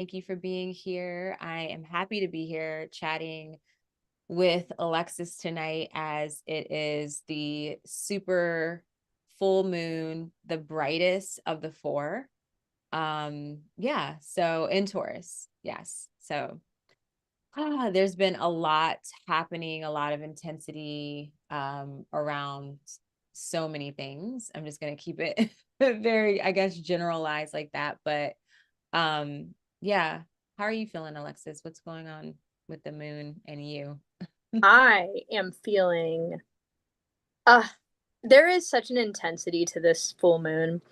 Thank you for being here. I am happy to be here chatting with Alexis tonight as it is the super full moon, the brightest of the four. Yeah, so in Taurus. Yes. So there's been a lot happening, a lot of intensity around so many things. I'm just gonna keep it very, I guess, generalized like that. But yeah. How are you feeling, Alexis? What's going on with the moon and you? I am feeling uh there is such an intensity to this full moon.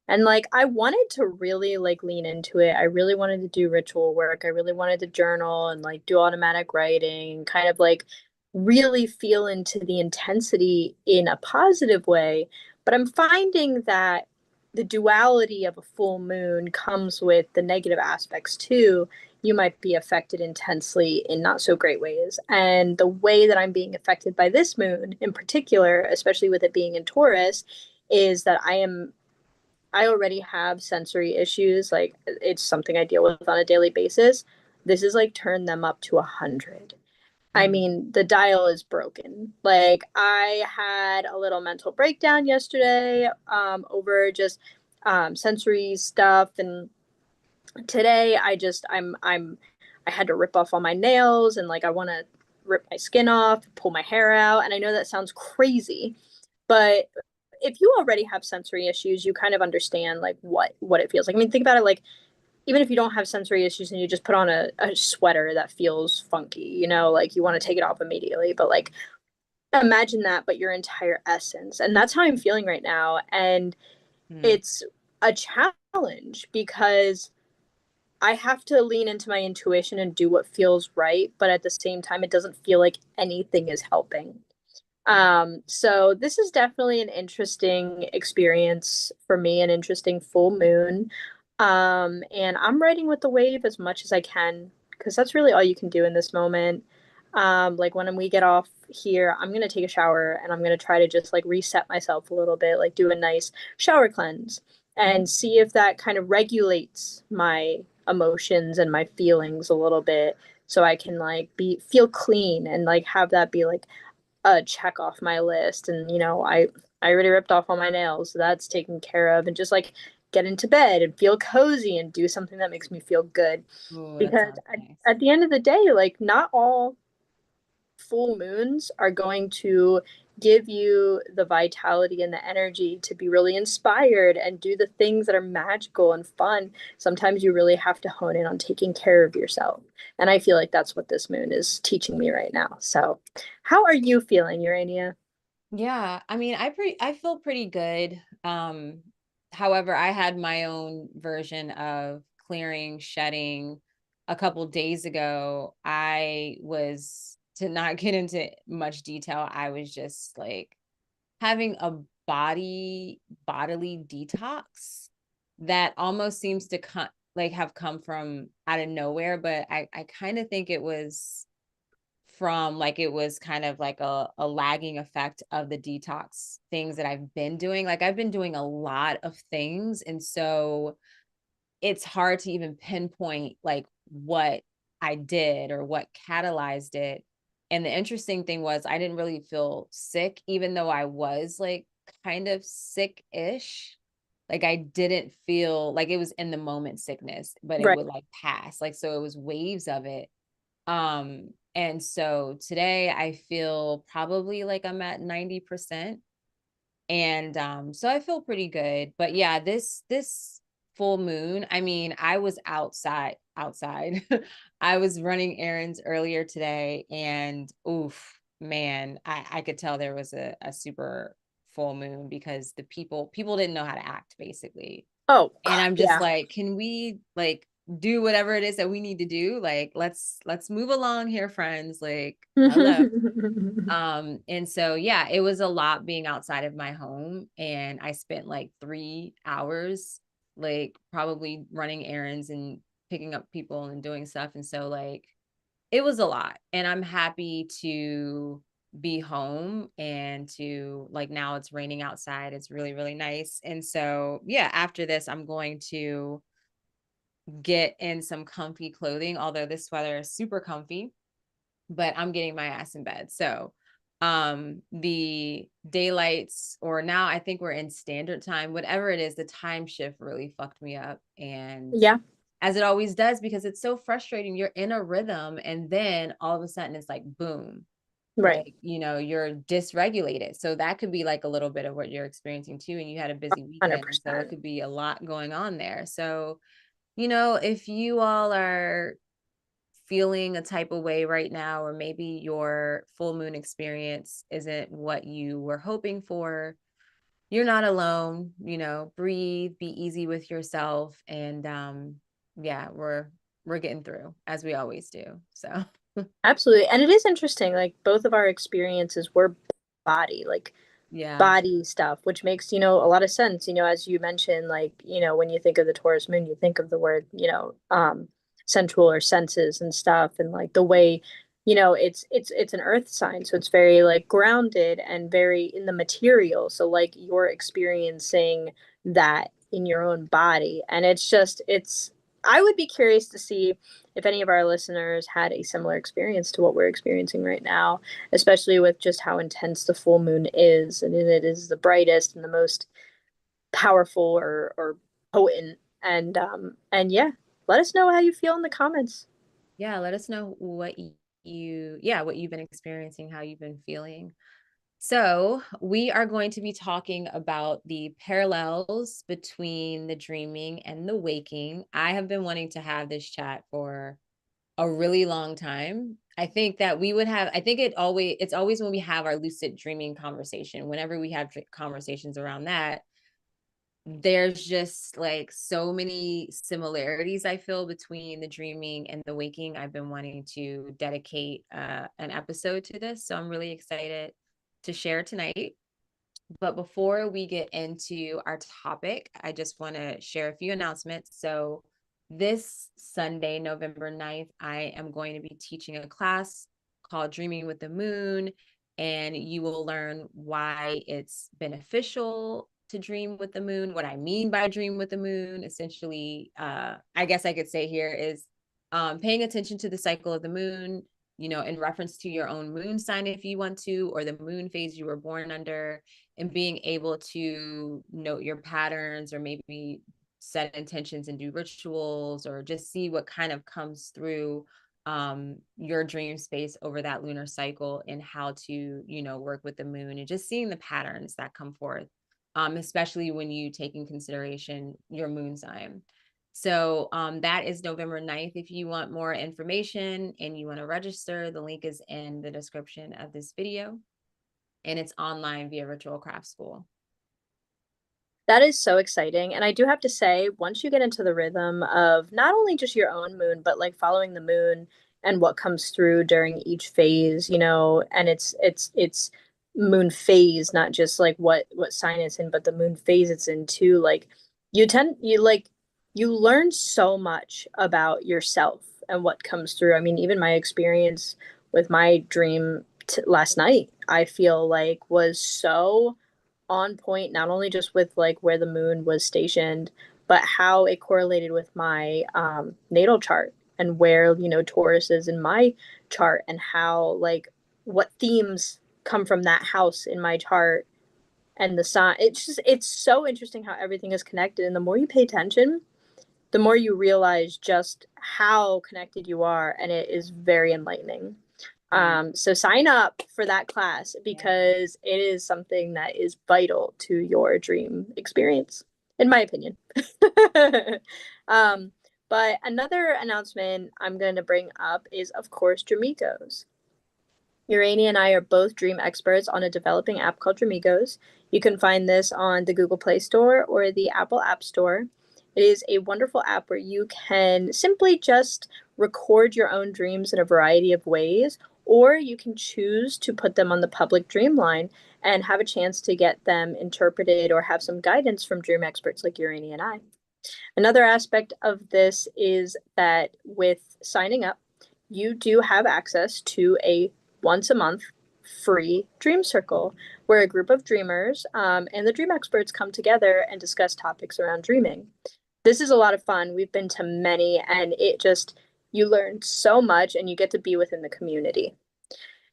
And like I wanted to really like lean into it. I really wanted to do ritual work. I really wanted to journal and like do automatic writing, kind of like really feel into the intensity in a positive way. But I'm finding that the duality of a full moon comes with the negative aspects too. You might be affected intensely in not so great ways. And the way that I'm being affected by this moon in particular, especially with it being in Taurus, is that I already have sensory issues. Like it's something I deal with on a daily basis. This is like turned them up to 100. I Mm. mean, the dial is broken. Like I had a little mental breakdown yesterday over just sensory stuff, and today I had to rip off all my nails, and like I want to rip my skin off, pull my hair out, and I know that sounds crazy, but if you already have sensory issues, you kind of understand like what it feels like. I mean, think about it, like even if you don't have sensory issues and you just put on a sweater that feels funky, like you want to take it off immediately, but like imagine that, but your entire essence. And that's how I'm feeling right now. And Mm. it's a challenge because I have to lean into my intuition and do what feels right, but at the same time, it doesn't feel like anything is helping. So this is definitely an interesting experience for me, an interesting full moon. And I'm riding with the wave as much as I can because that's really all you can do in this moment. Like when we get off here, I'm gonna take a shower and I'm gonna try to just like reset myself a little bit, like do a nice shower cleanse and see if that kind of regulates my emotions and my feelings a little bit so I can like feel clean and like have that be like a check off my list. And I already ripped off all my nails, so that's taken care of, and just like get into bed and feel cozy and do something that makes me feel good. Oh, that Because sounds nice. at the end of the day, like not all full moons are going to give you the vitality and the energy to be really inspired and do the things that are magical and fun. Sometimes you really have to hone in on taking care of yourself. And I feel like that's what this moon is teaching me right now. So, how are you feeling, Urania? Yeah, I mean, I feel pretty good. However, I had my own version of clearing, shedding a couple days ago. I was, to not get into much detail, I was just like having a bodily detox that almost seems to come like have come from out of nowhere, but I kind of think it was from like it was kind of like a lagging effect of the detox things that I've been doing. Like I've been doing a lot of things. And so it's hard to even pinpoint like what I did or what catalyzed it. And the interesting thing was I didn't really feel sick, even though I was like kind of sick-ish. Like I didn't feel like it was in the moment sickness, but it Right. would like pass. Like so it was waves of it. And so today I feel probably like I'm at 90%. And so I feel pretty good. But yeah, this full moon, I mean, I was outside. I was running errands earlier today and oof, man, I could tell there was a super full moon because the people didn't know how to act basically. Oh, And I'm just yeah. like, can we like do whatever it is that we need to do? Like, let's move along here, friends. Like, hello. And so yeah, it was a lot being outside of my home. And I spent like 3 hours, like probably running errands and picking up people and doing stuff. And so like it was a lot. And I'm happy to be home and to like now it's raining outside. It's really, really nice. And so yeah, after this, I'm going to get in some comfy clothing, although this weather is super comfy, but I'm getting my ass in bed. So the daylights, or now I think we're in standard time, whatever it is, the time shift really fucked me up. And Yeah, as it always does, because it's so frustrating. You're in a rhythm and then all of a sudden it's like boom, right. like, you're dysregulated. So that could be like a little bit of what you're experiencing too. And you had a busy weekend, and so it 100%. could be a lot going on there. So, if you all are feeling a type of way right now, or maybe your full moon experience isn't what you were hoping for, you're not alone. Breathe, be easy with yourself, and yeah, we're getting through, as we always do. So Absolutely. And it is interesting, like both of our experiences were body, like yeah. body stuff, which makes, a lot of sense. As you mentioned, like, when you think of the Taurus moon, you think of the word, sensual or senses and stuff. And like the way, it's an earth sign. So it's very like grounded and very in the material. So like you're experiencing that in your own body. And I would be curious to see if any of our listeners had a similar experience to what we're experiencing right now, especially with just how intense the full moon is. And it is the brightest and the most powerful or potent. And yeah, let us know how you feel in the comments. Yeah, let us know what you've been experiencing, how you've been feeling. So, we are going to be talking about the parallels between the dreaming and the waking. I have been wanting to have this chat for a really long time. I think that I think it's always when we have our lucid dreaming conversation, whenever we have conversations around that, there's just like so many similarities I feel between the dreaming and the waking. I've been wanting to dedicate an episode to this, so I'm really excited to share tonight. But before we get into our topic, I just want to share a few announcements. So, this Sunday, November 9th, I am going to be teaching a class called Dreaming with the Moon, and you will learn why it's beneficial to dream with the moon, what I mean by dream with the moon. Essentially, I guess I could say here is paying attention to the cycle of the moon, in reference to your own moon sign if you want to, or the moon phase you were born under, and being able to note your patterns, or maybe set intentions and do rituals, or just see what kind of comes through your dream space over that lunar cycle, and how to work with the moon, and just seeing the patterns that come forth, especially when you take in consideration your moon sign. So that is November 9th. If you want more information and you want to register, the link is in the description of this video, and it's online via Virtual Craft School. That is so exciting. And I do have to say, once you get into the rhythm of not only just your own moon, but like following the moon and what comes through during each phase, and it's moon phase, not just like what sign it's in, but the moon phase it's in too. Like you learn so much about yourself and what comes through. I mean, even my experience with my dream last night, I feel like was so on point, not only just with like where the moon was stationed, but how it correlated with my natal chart and where, Taurus is in my chart, and how like what themes come from that house in my chart and the sign. It's so interesting how everything is connected. And the more you pay attention, the more you realize just how connected you are. And it is very enlightening. Mm, So sign up for that class yeah. because it is something that is vital to your dream experience, in my opinion. um, but another announcement I'm going to bring up is, of course, Dreamigos. Urania and I are both dream experts on a developing app called Dreamigos. You can find this on the Google Play Store or the Apple App Store. It is a wonderful app where you can simply just record your own dreams in a variety of ways, or you can choose to put them on the public dream line and have a chance to get them interpreted or have some guidance from dream experts like Urania and I. Another aspect of this is that with signing up, you do have access to a once a month free dream circle where a group of dreamers and the dream experts come together and discuss topics around dreaming. This is a lot of fun. We've been to many, and it just, you learn so much and you get to be within the community.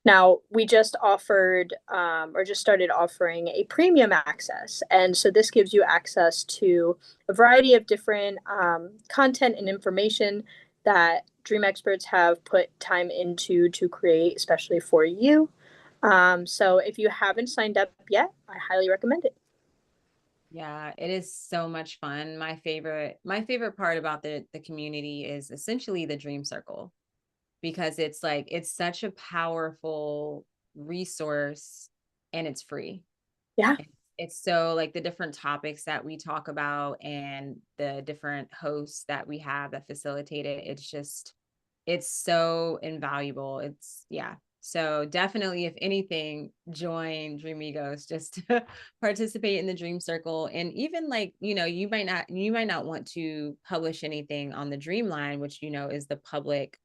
Now, we just offered or just started offering a premium access. And so this gives you access to a variety of different content and information that dream experts have put time into to create, especially for you. So if you haven't signed up yet, I highly recommend it. Yeah, it is so much fun. My favorite part about the community is essentially the dream circle, because it's like it's such a powerful resource and it's free. Yeah. It's so like the different topics that we talk about and the different hosts that we have that facilitate it. It's so invaluable. It's yeah. So definitely, if anything, join Dream Egos just to participate in the dream circle. And even like, you might not want to publish anything on the dream line, which is the public,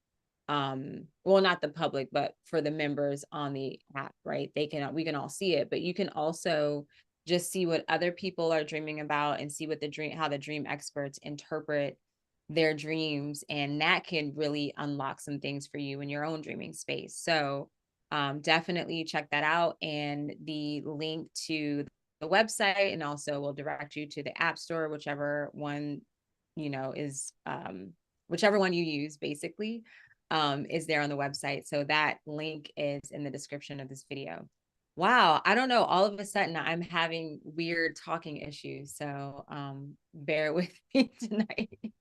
well, not the public, but for the members on the app, right? We can all see it, but you can also just see what other people are dreaming about and see what how the dream experts interpret their dreams, and that can really unlock some things for you in your own dreaming space. So definitely check that out, and the link to the website, and also will direct you to the app store, whichever one is whichever one you use basically, is there on the website. So that link is in the description of this video. Wow, I don't know, all of a sudden I'm having weird talking issues, so bear with me tonight.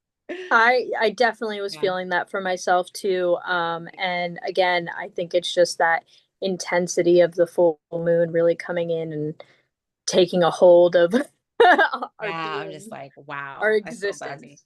I definitely was Yeah. feeling that for myself too. And again, I think it's just that intensity of the full moon really coming in and taking a hold of our Yeah, I'm just being, like, our wow, I feel bad. existence.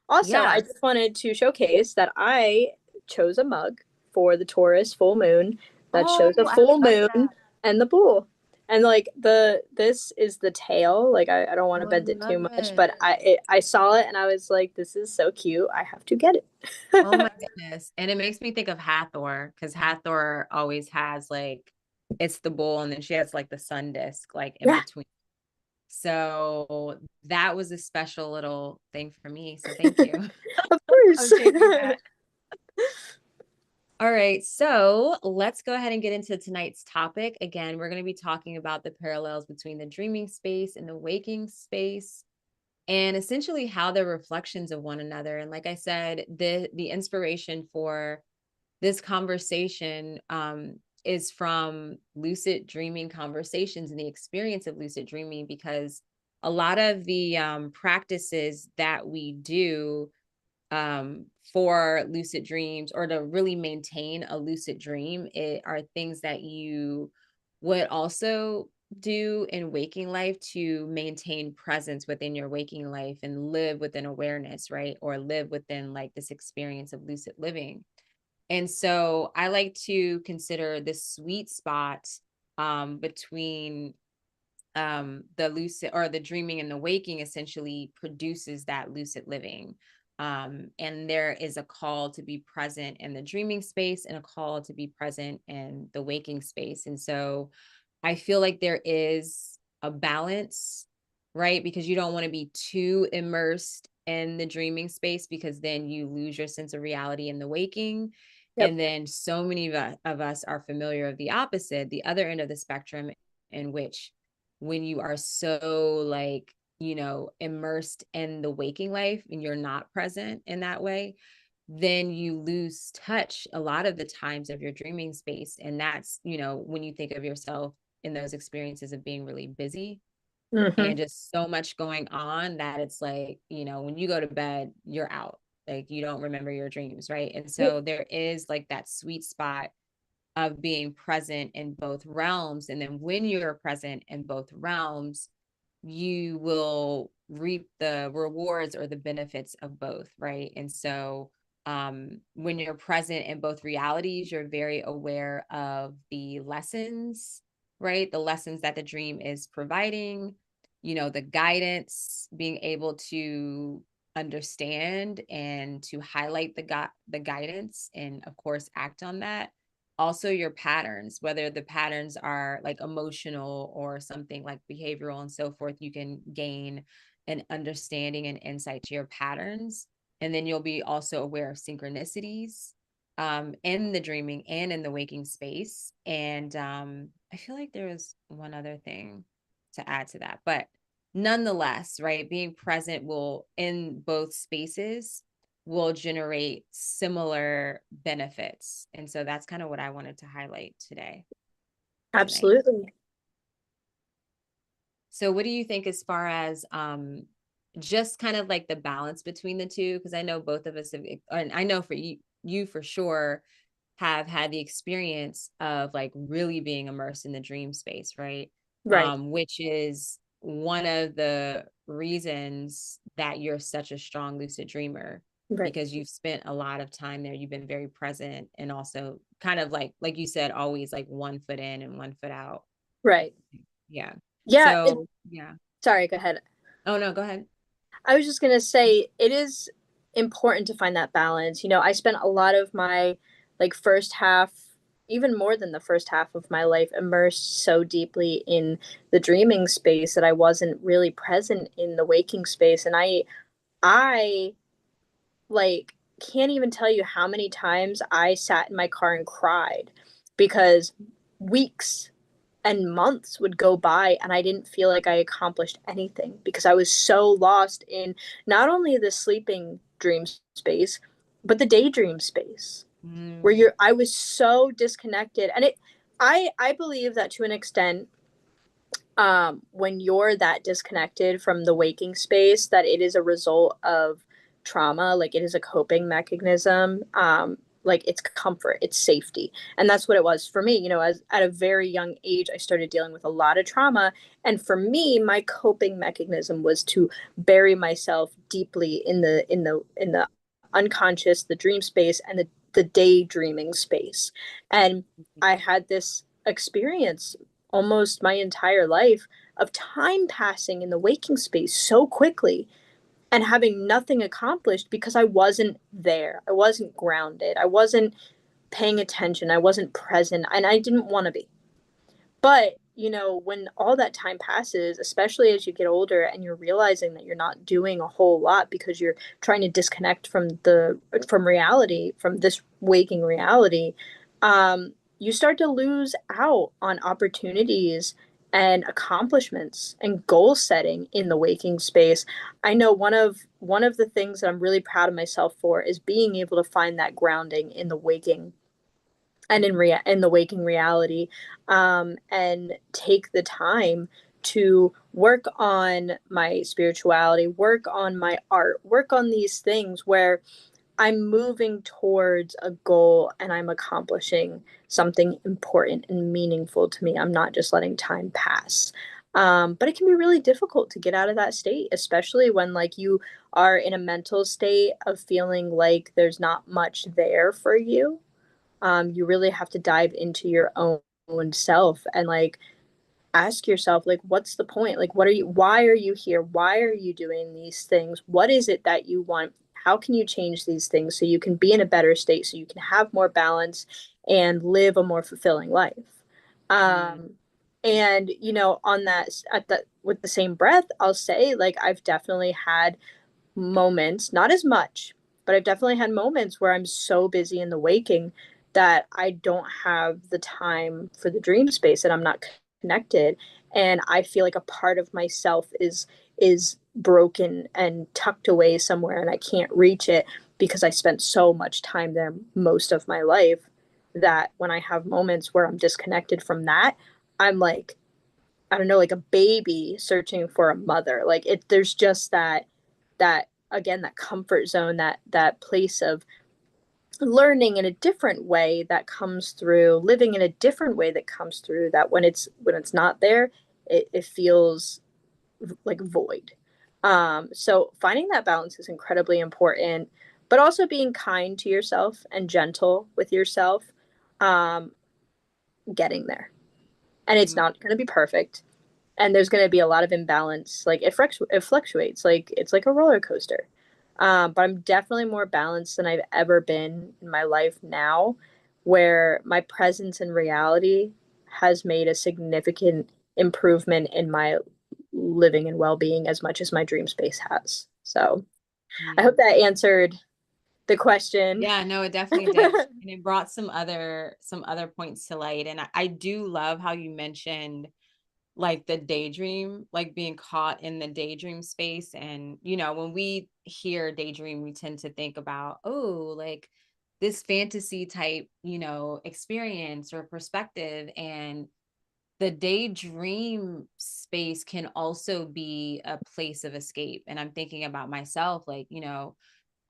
Also, I Yeah. just wanted to showcase that I chose a mug for the Taurus full moon that Oh, shows a I full love moon that. and the bull. And like this is the tail. Like I don't want to Oh, I bend it too love much, it. but I saw it and I was like, this is so cute. I have to get Oh it. my goodness. And it makes me think of Hathor, because Hathor always has like, it's the bull, and then she has like the sun disk like in Yeah, between. So that was a special little thing for me. So thank you. of course. I'm taking that. All right. So let's go ahead and get into tonight's topic. Again, we're going to be talking about the parallels between the dreaming space and the waking space, and essentially how they're reflections of one another. And like I said, the inspiration for this conversation is from lucid dreaming conversations and the experience of lucid dreaming, because a lot of the practices that we do for lucid dreams, or to really maintain a lucid dream, are things that you would also do in waking life to maintain presence within your waking life and live within awareness, right? Or live within like this experience of lucid living. And so I like to consider this sweet spot between the lucid, or the dreaming and the waking, essentially produces that lucid living. And there is a call to be present in the dreaming space and a call to be present in the waking space. And so I feel like there is a balance, right? Because you don't want to be too immersed in the dreaming space, because then you lose your sense of reality in the waking. Yep. And then so many of us are familiar of the opposite, the other end of the spectrum, in which when you are so like, immersed in the waking life and you're not present in that way, then you lose touch a lot of the times of your dreaming space. And that's, when you think of yourself in those experiences of being really busy Hmm. and just so much going on, that it's like, when you go to bed, you're out. Like you don't remember your dreams, right? And so there is like that sweet spot of being present in both realms. And then when you're present in both realms, you will reap the rewards or the benefits of both, right? And so when you're present in both realities, you're very aware of the lessons, right? The lessons that the dream is providing, the guidance, being able to understand and to highlight the guidance, and of course act on that. Also your patterns, whether the patterns are like emotional or something like behavioral and so forth, you can gain an understanding and insight to your patterns. And then you'll be also aware of synchronicities in the dreaming and in the waking space. And I feel like there was one other thing to add to that, but nonetheless, right, being present will in both spaces will generate similar benefits. And so that's kind of what I wanted to highlight tonight. Absolutely. So what do you think as far as just kind of like the balance between the two? Because I know both of us have, and I know for you for sure have had the experience of like really being immersed in the dream space, right? Right. Which is one of the reasons that you're such a strong lucid dreamer, Right. because you've spent a lot of time there. You've been very present and also kind of like you said, always like one foot in and one foot out. Right. Yeah. Yeah. So yeah. Sorry, go ahead. Oh no, go ahead. I was just going to say it is important to find that balance. I spent a lot of my like first half, even more than the first half of my life, immersed so deeply in the dreaming space that I wasn't really present in the waking space. And I like can't even tell you how many times I sat in my car and cried because weeks and months would go by and I didn't feel like I accomplished anything because I was so lost in not only the sleeping dream space, but the daydream space where Mm, I was so disconnected. And I believe that to an extent, when you're that disconnected from the waking space, that it is a result of trauma, like it is a coping mechanism. Like it's comfort, it's safety. And that's what it was for me. As at a very young age, I started dealing with a lot of trauma. And for me, my coping mechanism was to bury myself deeply in the unconscious, the dream space, and the daydreaming space. And I had this experience almost my entire life of time passing in the waking space so quickly and having nothing accomplished because I wasn't there. I wasn't grounded. I wasn't paying attention. I wasn't present. And I didn't want to be. But, when all that time passes, especially as you get older and you're realizing that you're not doing a whole lot because you're trying to disconnect from reality, from this waking reality, you start to lose out on opportunities and accomplishments and goal setting in the waking space. I know one of the things that I'm really proud of myself for is being able to find that grounding in the waking and in the waking reality, and take the time to work on my spirituality, work on my art, work on these things where I'm moving towards a goal and I'm accomplishing something important and meaningful to me. I'm not just letting time pass. But it can be really difficult to get out of that state, especially when like you are in a mental state of feeling like there's not much there for you. You really have to dive into your own self and like ask yourself, like, what's the point? Like, why are you here? Why are you doing these things? What is it that you want? How can you change these things so you can be in a better state, so you can have more balance and live a more fulfilling life? mm, um and on that, at the with the same breath, I'll say, like, I've definitely had moments, not as much, but I've definitely had moments where I'm so busy in the waking that I don't have the time for the dream space and I'm not connected. And I feel like a part of myself is broken and tucked away somewhere and I can't reach it because I spent so much time there most of my life, that when I have moments where I'm disconnected from that, I'm like, I don't know, like a baby searching for a mother. Like there's just that again, that comfort zone, that place of learning in a different way that comes through, living in a different way that comes through, that when it's not there, it feels like void. So finding that balance is incredibly important, but also being kind to yourself and gentle with yourself, um, getting there. And it's mm, not going to be perfect, and there's going to be a lot of imbalance. Like it fluctuates, like it's like a roller coaster. But I'm definitely more balanced than I've ever been in my life now, where my presence in reality has made a significant improvement in my living and well-being as much as my dream space has. So I hope Mm. that answered the question. Yeah, no, it definitely did. And it brought some other points to light. And I do love how you mentioned like the daydream, like being caught in the daydream space. And, when we hear daydream, we tend to think about, oh, like this fantasy type, experience or perspective. And the daydream space can also be a place of escape. And I'm thinking about myself, like,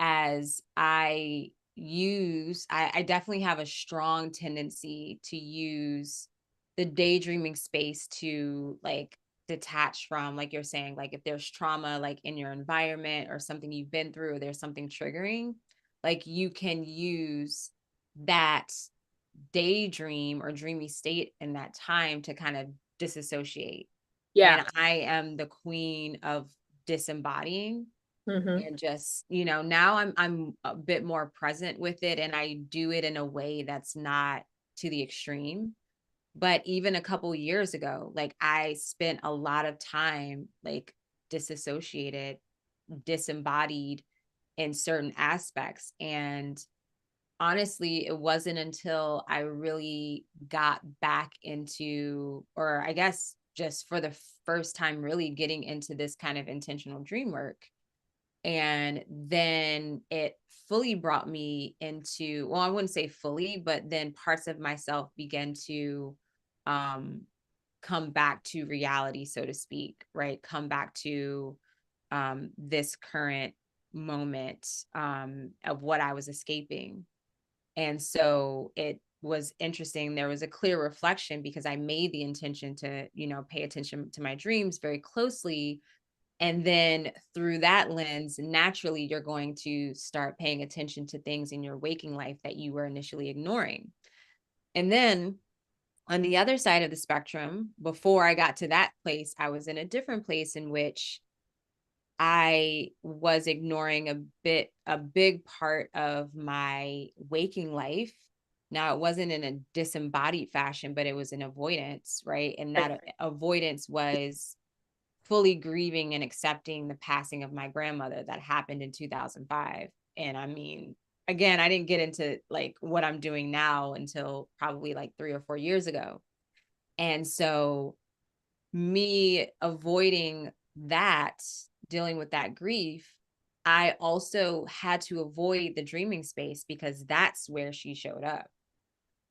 as I definitely have a strong tendency to use the daydreaming space to like detach from, like you're saying, like if there's trauma like in your environment or something you've been through, or there's something triggering, like you can use that daydream or dreamy state in that time to kind of disassociate. Yeah. And I am the queen of disembodying, Mm-hmm. and just, now I'm a bit more present with it, and I do it in a way that's not to the extreme. But even a couple years ago, like I spent a lot of time like disassociated, disembodied in certain aspects. And honestly, it wasn't until I really got back into, or I guess just for the first time, really getting into this kind of intentional dream work. And then it fully brought me into, well, I wouldn't say fully, but then parts of myself began to um, come back to reality, so to speak, right? Come back to this current moment of what I was escaping. And so it was interesting. There was a clear reflection because I made the intention to, pay attention to my dreams very closely. And then through that lens, naturally, you're going to start paying attention to things in your waking life that you were initially ignoring. And then on the other side of the spectrum, before I got to that place, I was in a different place in which I was ignoring a big part of my waking life. Now, it wasn't in a disembodied fashion, but it was an avoidance, right? And Right. that avoidance was fully grieving and accepting the passing of my grandmother that happened in 2005. And I mean, again, I didn't get into like what I'm doing now until probably like 3 or 4 years ago. And so me avoiding that, dealing with that grief, I also had to avoid the dreaming space because that's where she showed up.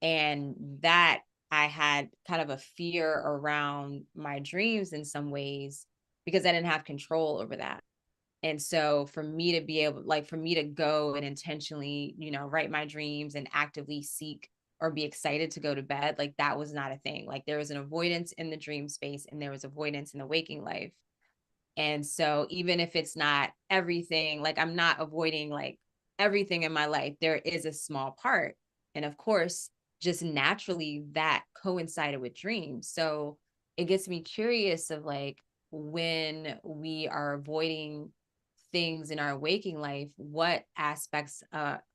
And that I had kind of a fear around my dreams in some ways because I didn't have control over that. And so for me to be able, like, for me to go and intentionally, write my dreams and actively seek or be excited to go to bed, like that was not a thing. Like there was an avoidance in the dream space and there was avoidance in the waking life. And so even if it's not everything, like I'm not avoiding like everything in my life, there is a small part. And of course, just naturally that coincided with dreams. So it gets me curious of like when we are avoiding things in our waking life, what aspects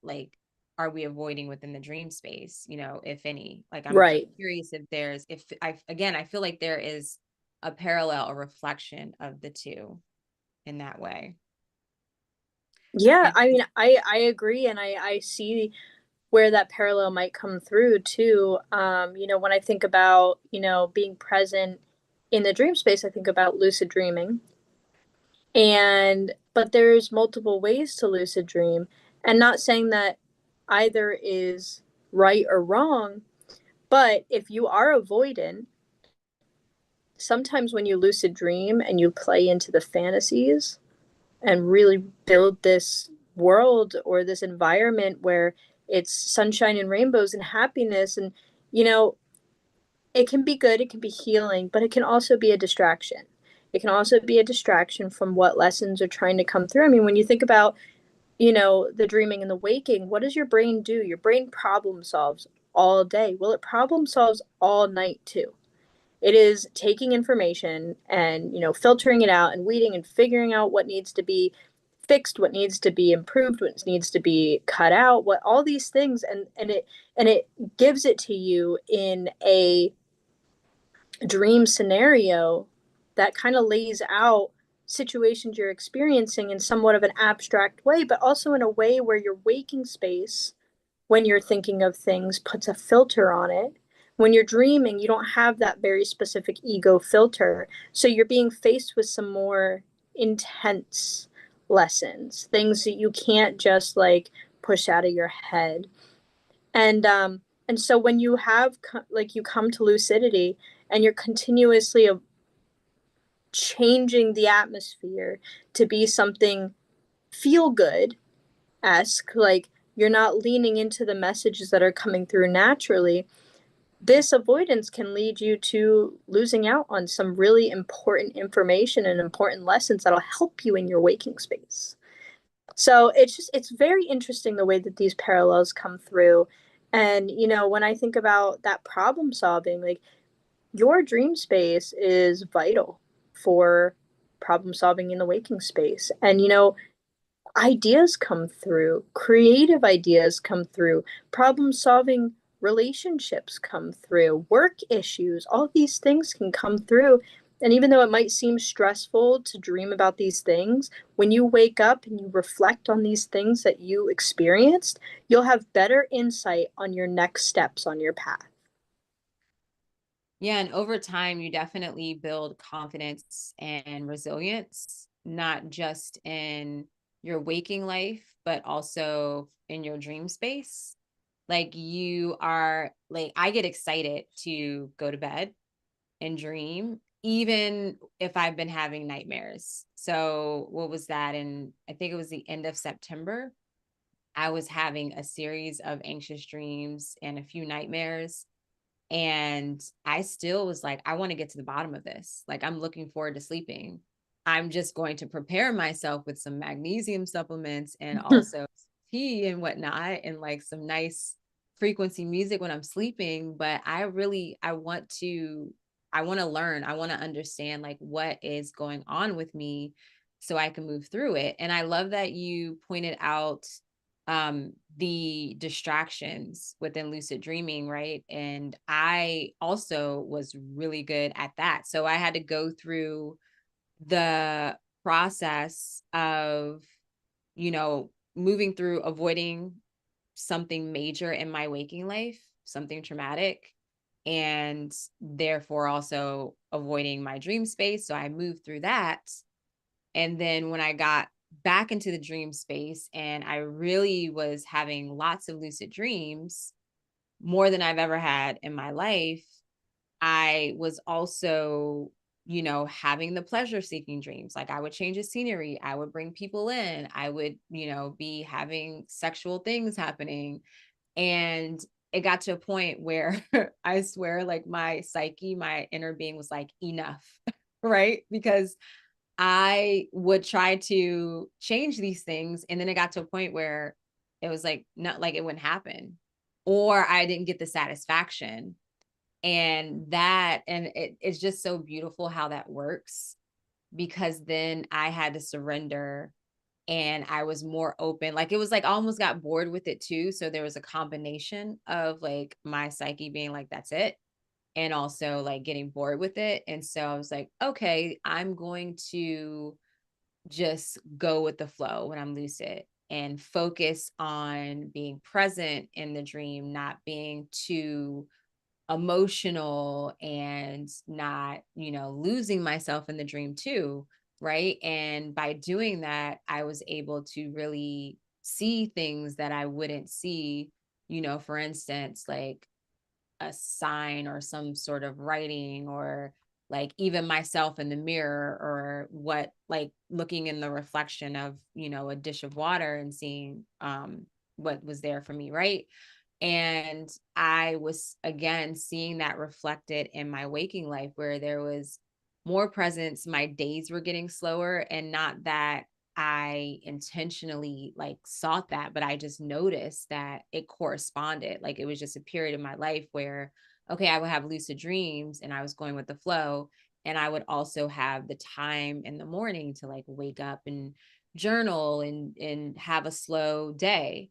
like are we avoiding within the dream space, if any? Like I'm Right. curious if I feel like there is a parallel, a reflection of the two in that way. Yeah, And I mean, I agree, and I see where that parallel might come through too. When I think about, being present in the dream space, I think about lucid dreaming. And but there's multiple ways to lucid dream, and not saying that either is right or wrong, but if you are avoidant, sometimes when you lucid dream and you play into the fantasies and really build this world or this environment where it's sunshine and rainbows and happiness, and you know it can be good, it can be healing, but it can also be a distraction. It can also be a distraction from what lessons are trying to come through. I mean, when you think about, the dreaming and the waking, what does your brain do? Your brain problem solves all day. Well, it problem solves all night too. It is taking information and, filtering it out and weeding and figuring out what needs to be fixed, what needs to be improved, what needs to be cut out, what all these things, and it gives it to you in a dream scenario that kind of lays out situations you're experiencing in somewhat of an abstract way, but also in a way where your waking space, when you're thinking of things, puts a filter on it. When you're dreaming, you don't have that very specific ego filter. So you're being faced with some more intense lessons, things that you can't just like push out of your head. And so when you have like you come to lucidity and you're continuously changing the atmosphere to be something feel good esque, like you're not leaning into the messages that are coming through naturally, this avoidance can lead you to losing out on some really important information and important lessons that'll help you in your waking space. So it's very interesting the way that these parallels come through. And when I think about that problem solving, like your dream space is vital for problem solving in the waking space. And ideas come through, creative ideas come through, problem solving relationships come through, work issues, all these things can come through. And even though it might seem stressful to dream about these things, when you wake up and you reflect on these things that you experienced, you'll have better insight on your next steps on your path. Yeah, and over time, you definitely build confidence and resilience, not just in your waking life, but also in your dream space. Like you are like, I get excited to go to bed and dream, even if I've been having nightmares. So, what was that? And I think it was the end of September. I was having a series of anxious dreams and a few nightmares. And I still was like, I want to get to the bottom of this. Like, I'm looking forward to sleeping. I'm just going to prepare myself with some magnesium supplements and also tea and whatnot, and like some nice frequency music when I'm sleeping. But I want to learn, I want to understand like what is going on with me so I can move through it. And I love that you pointed out the distractions within lucid dreaming, right? And I also was really good at that. So I had to go through the process of, moving through avoiding something major in my waking life, something traumatic, and therefore also avoiding my dream space. So I moved through that. And then when I got back into the dream space and I really was having lots of lucid dreams, more than I've ever had in my life, I was also, having the pleasure seeking dreams. Like I would change the scenery, I would bring people in, I would, be having sexual things happening. And it got to a point where I swear, like my psyche, my inner being was like, enough, right? Because I would try to change these things. And then it got to a point where it was like, not like it wouldn't happen, or I didn't get the satisfaction. It's just so beautiful how that works, because then I had to surrender and I was more open. Like it was like I almost got bored with it too. So there was a combination of like my psyche being like, that's it, and also like getting bored with it. And so I was like, okay, I'm going to just go with the flow when I'm lucid and focus on being present in the dream, not being too emotional and not, losing myself in the dream too. Right. And by doing that, I was able to really see things that I wouldn't see, for instance, like a sign or some sort of writing, or like even myself in the mirror, or what, like looking in the reflection of, a dish of water and seeing what was there for me, right? And I was again seeing that reflected in my waking life, where there was more presence. My days were getting slower, and not that I intentionally like sought that, but I just noticed that it corresponded. Like it was just a period in my life where, okay, I would have lucid dreams and I was going with the flow. And I would also have the time in the morning to like wake up and journal and have a slow day.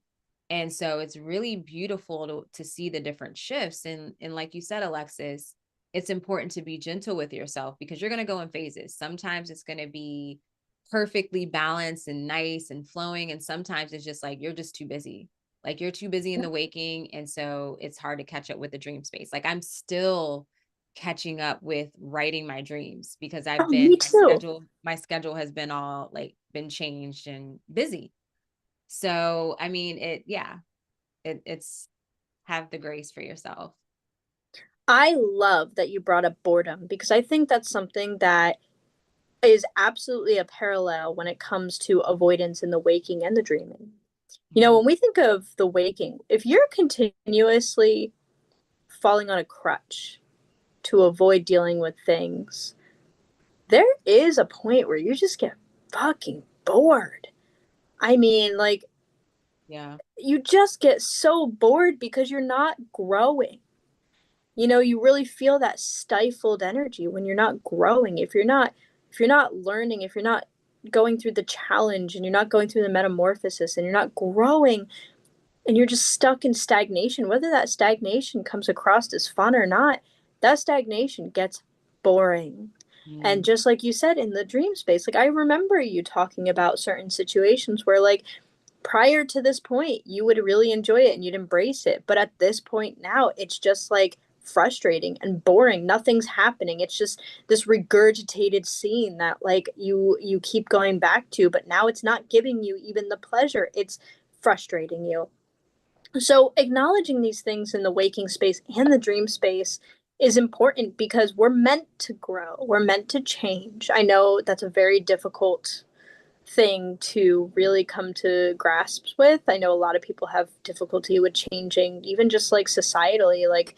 And so it's really beautiful to see the different shifts. And like you said, Alexis, it's important to be gentle with yourself because you're going to go in phases. Sometimes it's going to be perfectly balanced and nice and flowing. And sometimes it's just like you're just too busy. Like you're too busy in the waking. And so it's hard to catch up with the dream space. Like I'm still catching up with writing my dreams because Oh, me too. my schedule has been all like been changed and busy. So I mean yeah, it's have the grace for yourself. I love that you brought up boredom because I think that's something that is absolutely a parallel when it comes to avoidance in the waking and the dreaming. Mm-hmm. When we think of the waking, if you're continuously falling on a crutch to avoid dealing with things, there is a point where you just get fucking bored. I mean, like, Yeah. you just get so bored because you're not growing. You really feel that stifled energy when you're not growing. If you're not learning, if you're not going through the challenge and you're not going through the metamorphosis and you're not growing and you're just stuck in stagnation, whether that stagnation comes across as fun or not, that stagnation gets boring. And Mm-hmm. just like you said in the dream space, like I remember you talking about certain situations where like prior to this point you would really enjoy it and you'd embrace it, but at this point now it's just like frustrating and boring. Nothing's happening. It's just this regurgitated scene that like you keep going back to, but now it's not giving you even the pleasure. It's frustrating you. So acknowledging these things in the waking space and the dream space is important because we're meant to grow. We're meant to change. I know that's a very difficult thing to really come to grasps with. I know a lot of people have difficulty with changing, even just like societally, like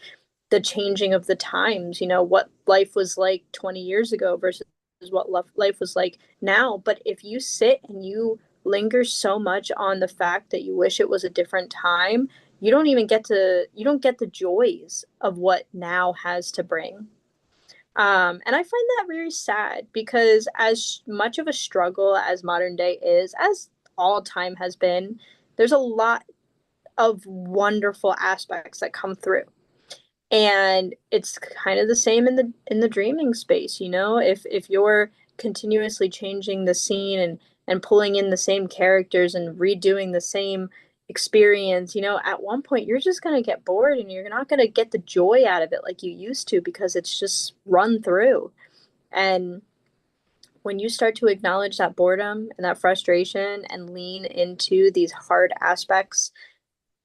the changing of the times, what life was like 20 years ago versus what life was like now. But if you sit and you linger so much on the fact that you wish it was a different time, you don't get the joys of what now has to bring. And I find that very sad because as much of a struggle as modern day is, as all time has been, there's a lot of wonderful aspects that come through. And it's kind of the same in the dreaming space, if you're continuously changing the scene and pulling in the same characters and redoing the same experience, at one point you're just going to get bored and you're not going to get the joy out of it like you used to because it's just run through. And when you start to acknowledge that boredom and that frustration and lean into these hard aspects,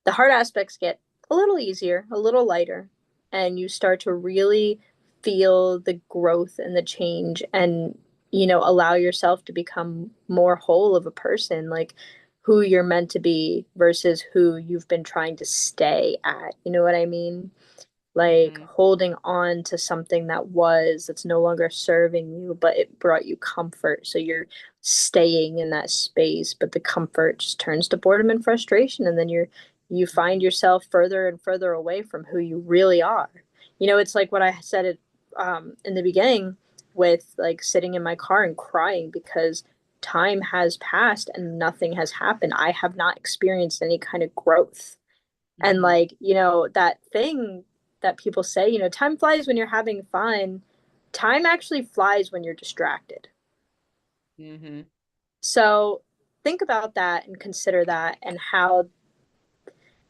the hard aspects get a little easier, a little lighter, and you start to really feel the growth and the change and, allow yourself to become more whole of a person, like who you're meant to be versus who you've been trying to stay at. You know what I mean? Like Mm-hmm. holding on to something that's no longer serving you, but it brought you comfort, so you're staying in that space, but the comfort just turns to boredom and frustration, and then you find yourself further and further away from who you really are. It's like what I said in the beginning, with like sitting in my car and crying because time has passed and nothing has happened. I have not experienced any kind of growth. And Mm-hmm. like, that thing that people say, time flies when you're having fun. Time actually flies when you're distracted. Mm-hmm. So think about that and consider that and how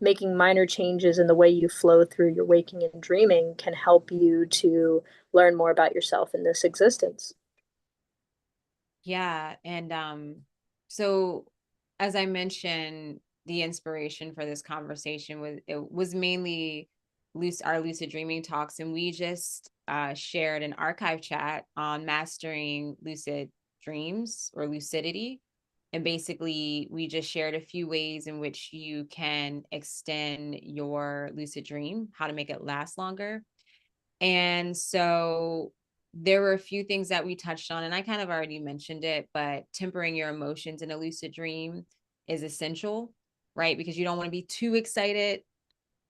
making minor changes in the way you flow through your waking and dreaming can help you to learn more about yourself in this existence. Yeah. And so as I mentioned, the inspiration for this conversation was mainly our lucid dreaming talks. And we just shared an archive chat on mastering lucid dreams or lucidity. And basically, we just shared a few ways in which you can extend your lucid dream, how to make it last longer. And so there were a few things that we touched on, and I kind of already mentioned it, but tempering your emotions in a lucid dream is essential, right? Because you don't want to be too excited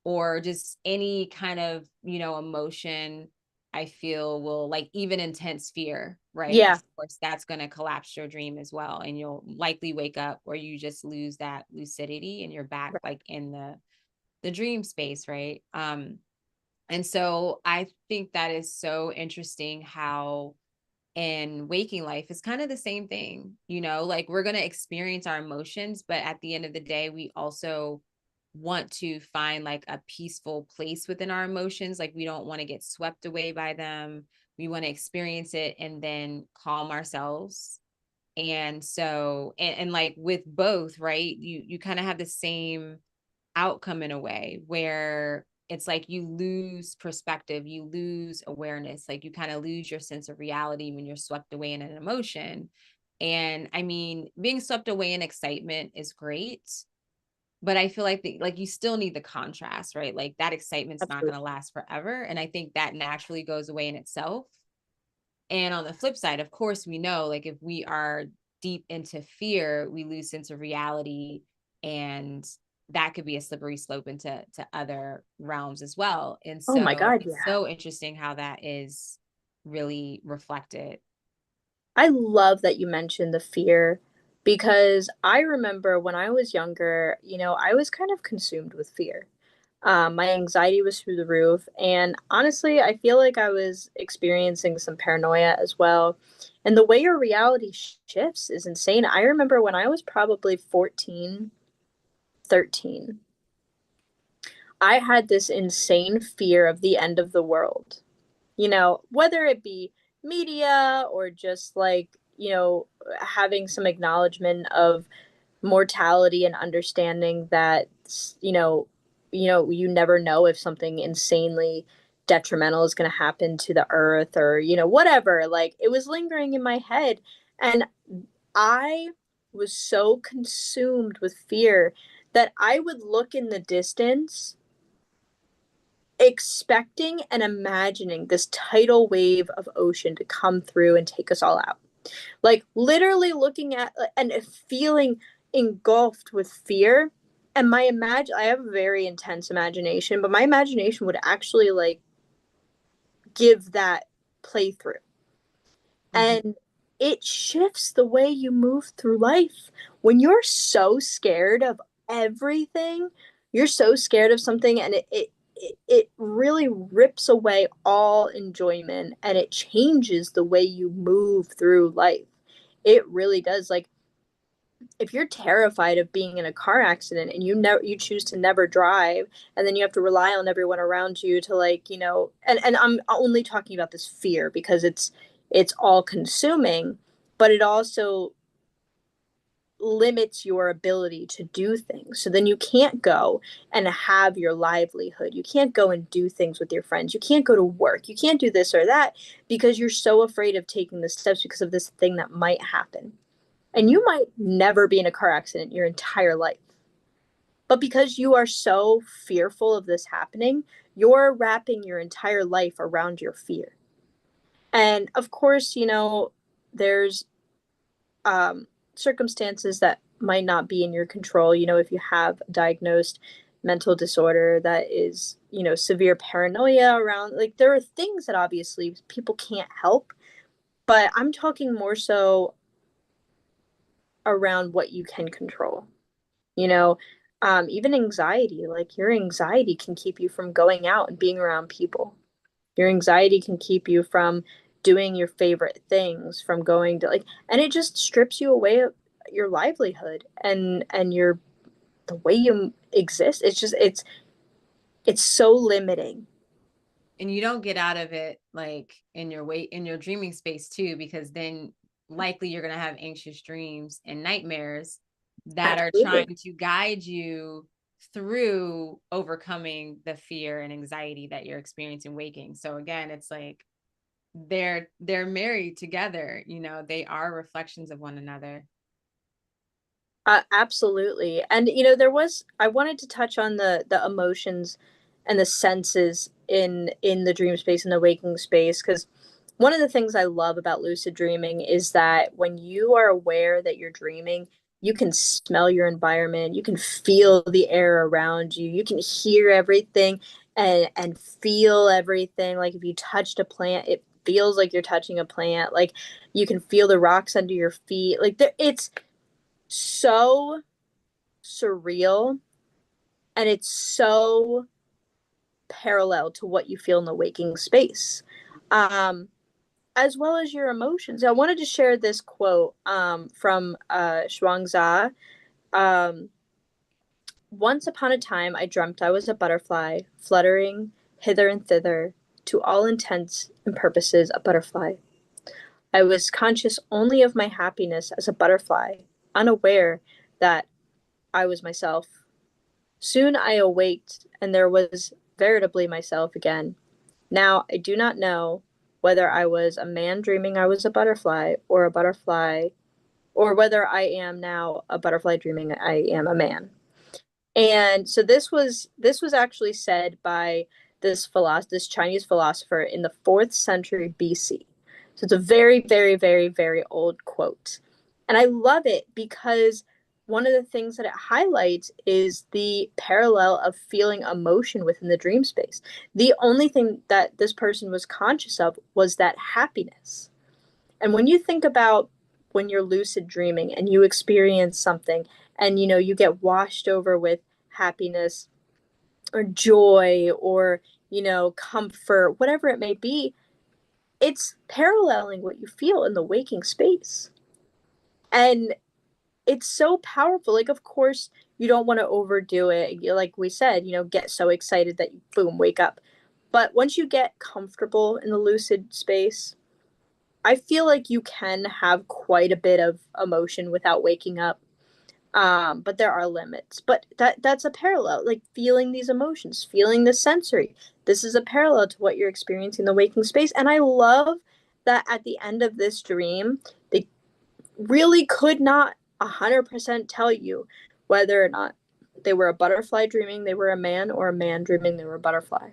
or just any kind of, emotion. I feel will, like, even intense fear, right? Of Yeah, course, that's going to collapse your dream as well. And you'll likely wake up or you just lose that lucidity and you're back like in the dream space, right? And so I think that is so interesting how in waking life is kind of the same thing, like we're going to experience our emotions, but at the end of the day, we also want to find like a peaceful place within our emotions. Like we don't want to get swept away by them. We want to experience it and then calm ourselves. And so, and like with both, right? You kind of have the same outcome in a way where it's like you lose perspective, you lose awareness, like you kind of lose your sense of reality when you're swept away in an emotion. And I mean, being swept away in excitement is great, but I feel like like you still need the contrast, right? Like that excitement's not going Absolutely. to last forever, and I think that naturally goes away in itself. And on the flip side, of course, we know like if we are deep into fear, we lose sense of reality, and that could be a slippery slope into other realms as well. And Oh my so God, it's yeah. so interesting how that is really reflected. I love that you mentioned the fear because I remember when I was younger, I was kind of consumed with fear. My anxiety was through the roof. And honestly, I feel like I was experiencing some paranoia as well. And the way your reality shifts is insane. I remember when I was probably 14, 13, I had this insane fear of the end of the world. Whether it be media or just like, having some acknowledgement of mortality and understanding that you never know if something insanely detrimental is going to happen to the earth or whatever. Like it was lingering in my head, and I was so consumed with fear that I would look in the distance expecting and imagining this tidal wave of ocean to come through and take us all out, like literally looking at and feeling engulfed with fear. And I have a very intense imagination, but my imagination would actually like give that playthrough. Mm-hmm. And it shifts the way you move through life. When you're so scared of everything, you're so scared of something, and it really rips away all enjoyment, and it changes the way you move through life. It really does. Like if you're terrified of being in a car accident and you choose to never drive, and then you have to rely on everyone around you to like, and I'm only talking about this fear because it's all consuming, but it also limits your ability to do things. So then you can't go and have your livelihood. You can't go and do things with your friends. You can't go to work. You can't do this or that because you're so afraid of taking the steps because of this thing that might happen. And Mm-hmm. you might never be in a car accident your entire life. But because you are so fearful of this happening, you're wrapping your entire life around your fear. And of course, there's circumstances that might not be in your control. If you have diagnosed mental disorder that is, severe paranoia around, like there are things that obviously people can't help. But I'm talking more so around what you can control. you know Even anxiety, like your anxiety can keep you from going out and being around people. Your anxiety can keep you from doing your favorite things, from going to like, and it just strips you away of your livelihood and your the way you exist. It's so limiting. And you don't get out of it like in your dreaming space too, because then likely you're going to have anxious dreams and nightmares that are Absolutely. trying to guide you through overcoming the fear and anxiety that you're experiencing waking. So again, it's like they're married together, they are reflections of one another. Absolutely. And I wanted to touch on the emotions and the senses in the dream space and the waking space, because one of the things I love about lucid dreaming is that when you are aware that you're dreaming, you can smell your environment, you can feel the air around you, you can hear everything and feel everything. Like if you touched a plant, it feels like you're touching a plant. Like you can feel the rocks under your feet. Like it's so surreal, and it's so parallel to what you feel in the waking space, um, as well as your emotions. I wanted to share this quote from Zhuangzi. Um, Once upon a time, I dreamt I was a butterfly, fluttering hither and thither, to all intents and purposes, a butterfly. I was conscious only of my happiness as a butterfly, unaware that I was myself. Soon I awaked, and there was veritably myself again. Now I do not know whether I was a man dreaming I was a butterfly, or whether I am now a butterfly dreaming I am a man. And so this was actually said by this Chinese philosopher in the 4th century BC. So it's a very, very, very, very old quote. And I love it because one of the things that it highlights is the parallel of feeling emotion within the dream space. The only thing that this person was conscious of was that happiness. And when you think about when you're lucid dreaming and you experience something and you get washed over with happiness or joy or comfort, whatever it may be, it's paralleling what you feel in the waking space. And it's so powerful. Like, of course, you don't want to overdo it. Like we said, get so excited that you boom, wake up. But once you get comfortable in the lucid space, I feel like you can have quite a bit of emotion without waking up. But there are limits. But that's a parallel, like feeling these emotions, feeling the sensory. This is a parallel to what you're experiencing in the waking space. And I love that at the end of this dream, they really could not 100% tell you whether or not they were a butterfly dreaming they were a man, or a man dreaming they were a butterfly.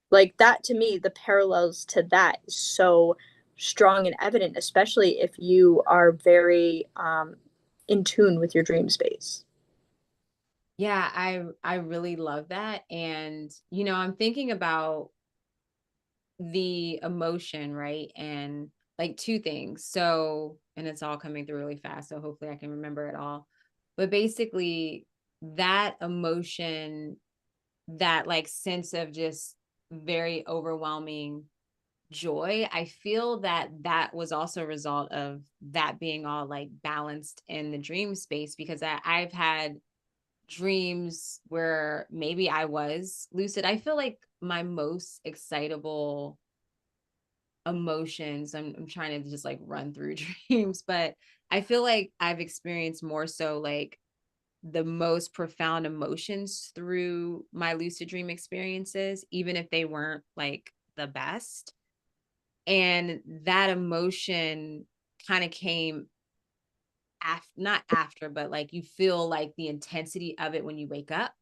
Like, that to me, the parallels to that is so strong and evident, especially if you are very in tune with your dream space. Yeah, I really love that. And I'm thinking about the emotion, right? And like two things. So, and it's all coming through really fast, so hopefully I can remember it all. But basically, that emotion, that like sense of just very overwhelming joy, I feel that that was also a result of that being all like balanced in the dream space, because I've had dreams where maybe I was lucid. I feel like my most excitable emotions, I'm trying to just like run through dreams, but I feel like I've experienced more so like the most profound emotions through my lucid dream experiences, even if they weren't like the best. And that emotion kind of came after, not after, but like you feel like the intensity of it when you wake up,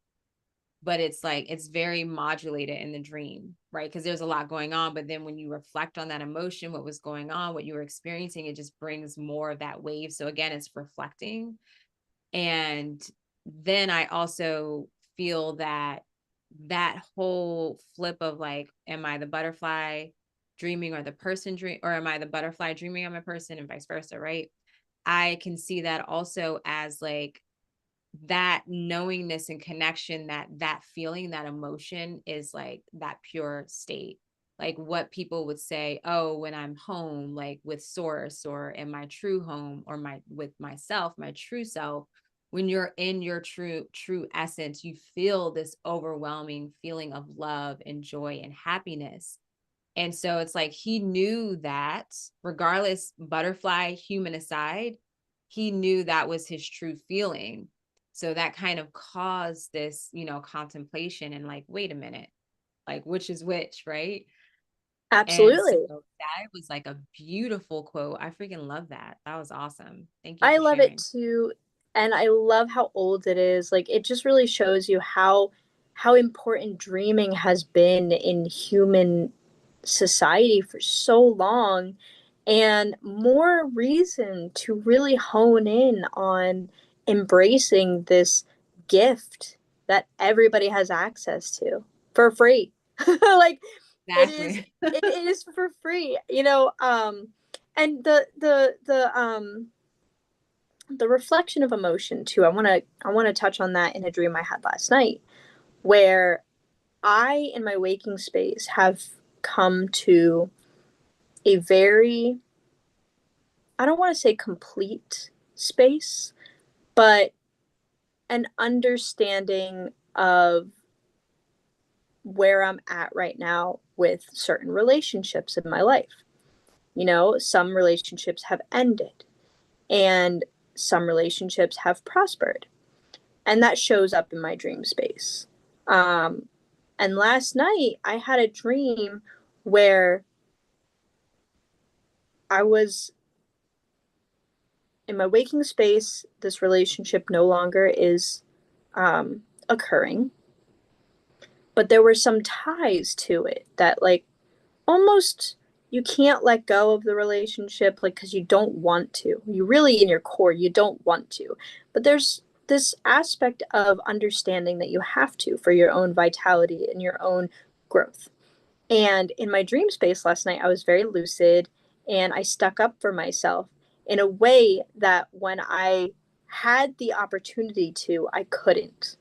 but it's like it's very modulated in the dream, right? Because there's a lot going on, but then when you reflect on that emotion, what was going on, what you were experiencing, it just brings more of that wave. So again, it's reflecting. And then I also feel that that whole flip of like, am I the butterfly dreaming, or the person dream, or am I the butterfly dreaming I'm a person, and vice versa, right? I can see that also as like that knowingness and connection, that feeling, that emotion is like that pure state, like what people would say, oh, when I'm home, like with source, or in my true home, or my with myself, my true self. When you're in your true essence, you feel this overwhelming feeling of love and joy and happiness. And so it's like he knew that, regardless, butterfly, human aside, he knew that was his true feeling. So that kind of caused this, contemplation and like, wait a minute, like which is which, right? And so Absolutely. that was like a beautiful quote. I freaking love that. That was awesome. Thank you I for love it sharing. too. And I love how old it is. Like, it just really shows you how important dreaming has been in human society for so long, and more reason to really hone in on embracing this gift that everybody has access to for free. Like, it is Exactly. it is for free, and the reflection of emotion too. I want to touch on that in a dream I had last night, where I, in my waking space, have come to a very, I don't want to say complete space, but an understanding of where I'm at right now with certain relationships in my life. You know, some relationships have ended and some relationships have prospered. And that shows up in my dream space. Um, and last night I had a dream where I was in my waking space. This relationship no longer is occurring, but there were some ties to it that, like, almost you can't let go of the relationship, like, because you don't want to. You really, in your core, you don't want to. But there's this aspect of understanding that you have to for your own vitality and your own growth. And in my dream space last night, I was very lucid and I stuck up for myself in a way that when I had the opportunity to, I couldn't.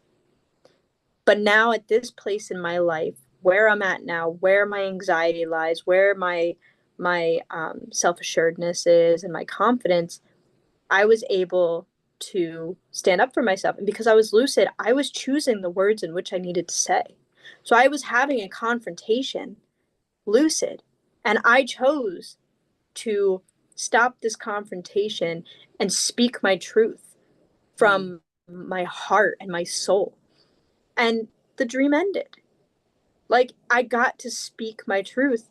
But now at this place in my life, where I'm at now, where my anxiety lies, where my self assuredness is, and my confidence, I was able to stand up for myself. And because I was lucid, I was choosing the words in which I needed to say. So I was having a confrontation lucid, and I chose to stop this confrontation and speak my truth Mm. from my heart and my soul. And the dream ended. Like, I got to speak my truth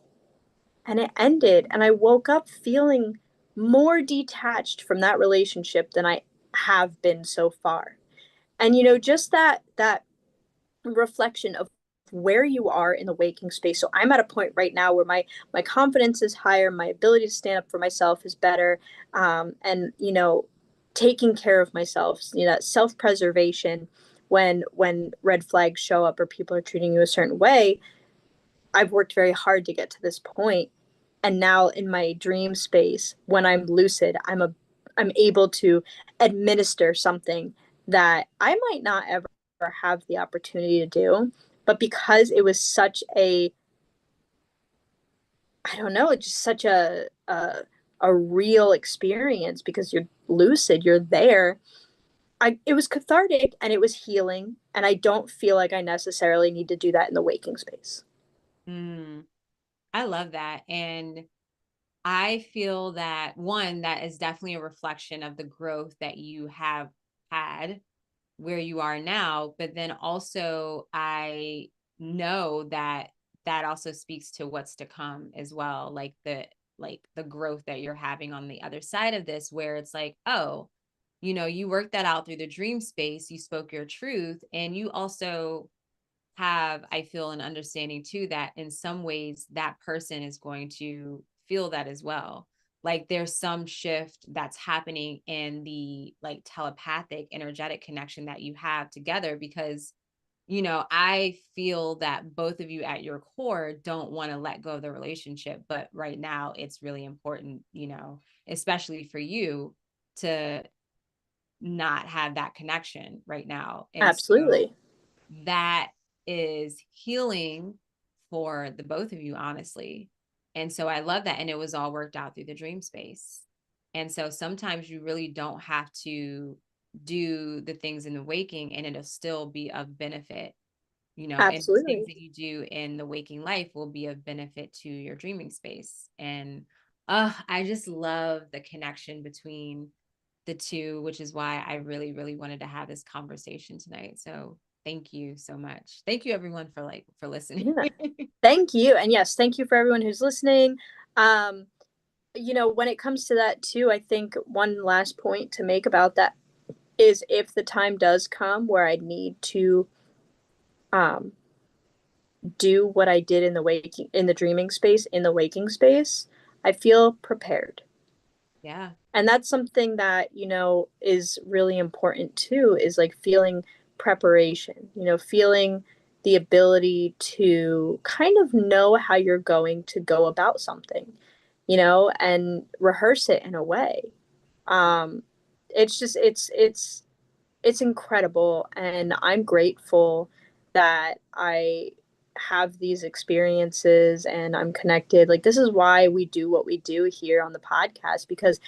and it ended. And I woke up feeling more detached from that relationship than I have been so far. And, you know, just that reflection of where you are in the waking space. So I'm at a point right now where my confidence is higher, my ability to stand up for myself is better, and, you know, taking care of myself, you know, self preservation. When red flags show up or people are treating you a certain way, I've worked very hard to get to this point, and now in my dream space, when I'm lucid, I'm able to administer something that I might not ever have the opportunity to do, but because it was such a, I don't know, just such a real experience, because you're lucid, you're there. It was cathartic and it was healing, and I don't feel like I necessarily need to do that in the waking space. Mm. I love that. And I feel that one, that is definitely a reflection of the growth that you have had where you are now. But then also, I know that that also speaks to what's to come as well. Like the growth that you're having on the other side of this, where it's like, oh, you worked that out through the dream space, you spoke your truth, and you also have, I feel, an understanding too that in some ways that person is going to feel that as well. Like there's some shift that's happening in the like telepathic energetic connection that you have together, because I feel that both of you at your core don't want to let go of the relationship, but right now it's really important, especially for you, to not have that connection right now. And so Absolutely. that is healing for the both of you, honestly. And so I love that. And it was all worked out through the dream space. And so sometimes you really don't have to do the things in the waking and it'll still be of benefit, and the things Absolutely. that you do in the waking life will be of benefit to your dreaming space. And I just love the connection between the two, which is why I really, really wanted to have this conversation tonight. So thank you so much. Thank you everyone for listening. Yeah. Thank you. And yes, thank you for everyone who's listening. Um, you know, when it comes to that too, I think one last point to make about that is, if the time does come where I need to um, do what I did in the waking, in the dreaming space, in the waking space, I feel prepared. Yeah. And that's something that, you know, is really important too, is like feeling preparation, you know, feeling the ability to kind of know how you're going to go about something, you know, and rehearse it in a way. um it's just it's incredible, and I'm grateful that I have these experiences and I'm connected. Like, this is why we do what we do here on the podcast, because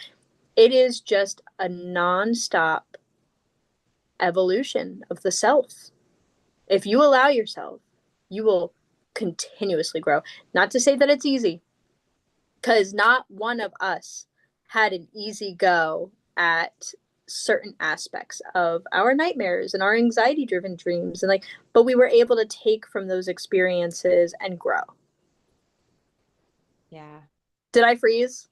it is just a nonstop evolution of the self. If you allow yourself, you will continuously grow. Not to say that it's easy, because not one of us had an easy go at certain aspects of our nightmares and our anxiety driven dreams, and like, but we were able to take from those experiences and grow. Yeah. Did I freeze?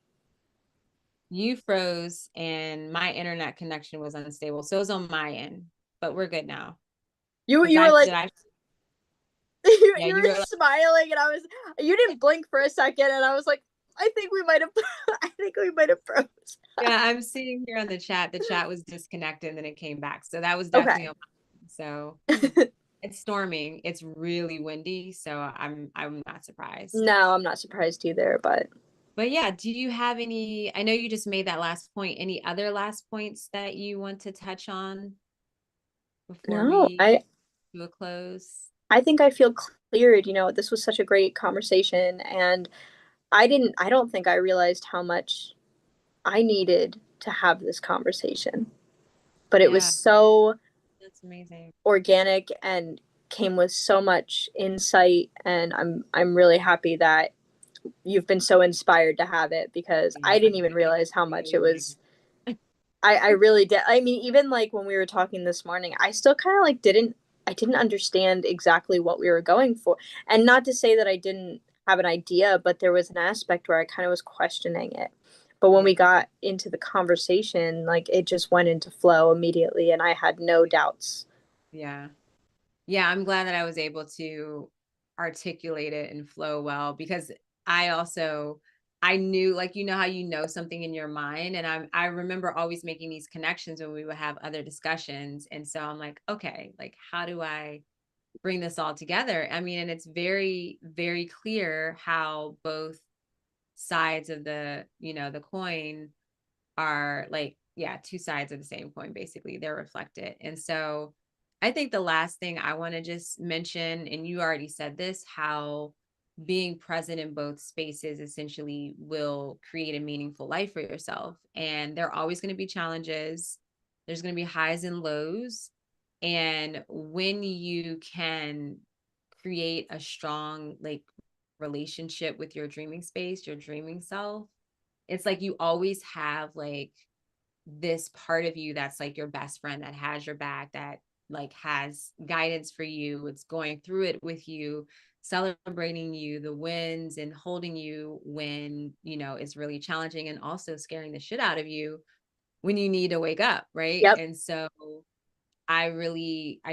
You froze and my internet connection was unstable. So it was on my end, but we're good now. Because You were like, I, yeah, you you were were like, smiling, and I was, you didn't blink for a second, and I was like, I think we might have, I think we might have froze. yeah, I'm seeing here on the chat was disconnected and then it came back. So that was definitely Okay. on my end. So it's storming. It's really windy. So I'm not surprised. No, I'm not surprised either, but But yeah, do you have any? I know you just made that last point. Any other last points that you want to touch on before no, we do a close? I think I feel cleared. This was such a great conversation, and I don't think I realized how much I needed to have this conversation. But it was Yeah, so that's amazing. organic and came with so much insight, and I'm really happy that you've been so inspired to have it, because I Yeah, didn't even thank realize how much it you. was. I really did. I mean, even like when we were talking this morning, I still kind of like I didn't understand exactly what we were going for. And not to say that I didn't have an idea, but there was an aspect where I kind of was questioning it. But when Yeah, we got into the conversation, like, it just went into flow immediately, and I had no doubts. yeah. Yeah, I'm glad that I was able to articulate it and flow well because I also I knew like how you know something in your mind and I remember always making these connections when we would have other discussions and so I'm like okay like how do I bring this all together? I mean and it's very very clear how both sides of the coin are like yeah two sides of the same coin basically they're reflected and so I think the last thing I want to just mention and you already said this how being present in both spaces essentially will create a meaningful life for yourself and there are always going to be challenges there's going to be highs and lows and when you can create a strong like relationship with your dreaming space your dreaming self it's like you always have like this part of you that's like your best friend that has your back that like has guidance for you it's going through it with you celebrating you the wins and holding you when it's really challenging and also scaring the shit out of you when you need to wake up right Yep, and so I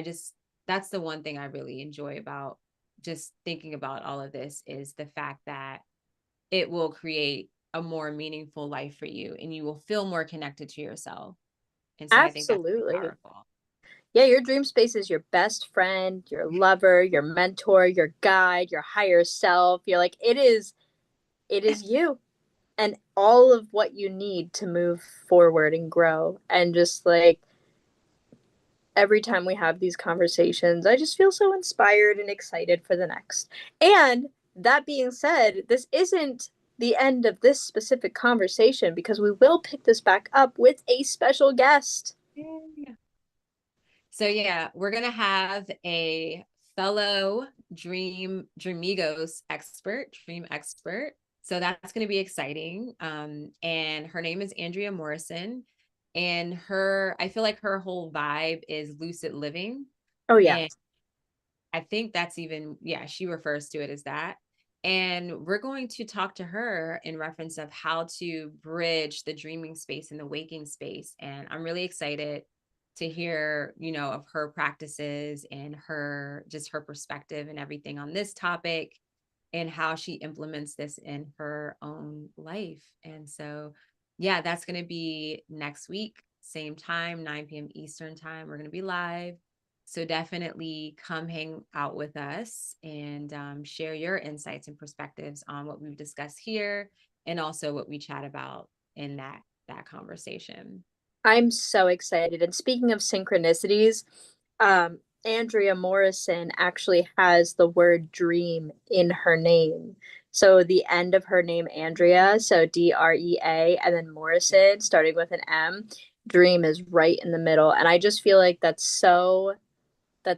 just that's the one thing I really enjoy about just thinking about all of this is the fact that it will create a more meaningful life for you and you will feel more connected to yourself. And so I think that's pretty absolutely. powerful. Yeah, your dream space is your best friend, your lover, your mentor, your guide, your higher self. You're like, it is you and all of what you need to move forward and grow. And just like, every time we have these conversations, I just feel so inspired and excited for the next. And that being said, this isn't the end of this specific conversation, because we will pick this back up with a special guest. Yeah. So yeah, we're gonna have a fellow dreamigos expert, dream expert. So that's gonna be exciting. And her name is Andrea Morrison. And I feel like her whole vibe is lucid living. Oh, yeah. And I think that's even, yeah, she refers to it as that. And we're going to talk to her in reference of how to bridge the dreaming space and the waking space. And I'm really excited to hear, of her practices and her perspective and everything on this topic and how she implements this in her own life. And so, yeah, that's going to be next week, same time, 9 p.m. Eastern time. We're going to be live. So definitely come hang out with us and share your insights and perspectives on what we've discussed here and also what we chat about in that conversation. I'm so excited. And speaking of synchronicities, Andrea Morrison actually has the word dream in her name. So the end of her name, Andrea, so Drea, and then Morrison, starting with an M, dream is right in the middle. And I just feel like that's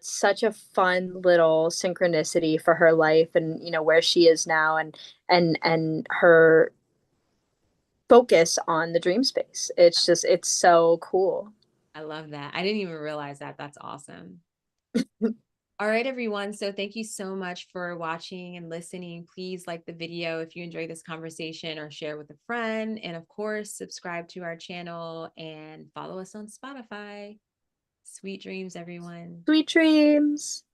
such a fun little synchronicity for her life and where she is now and her focus on the dream space. It's so cool. I love that. I didn't even realize that. That's awesome. All right, everyone. So thank you so much for watching and listening. Please like the video if you enjoy this conversation or share with a friend. And of course, subscribe to our channel and follow us on Spotify. Sweet dreams, everyone. Sweet dreams.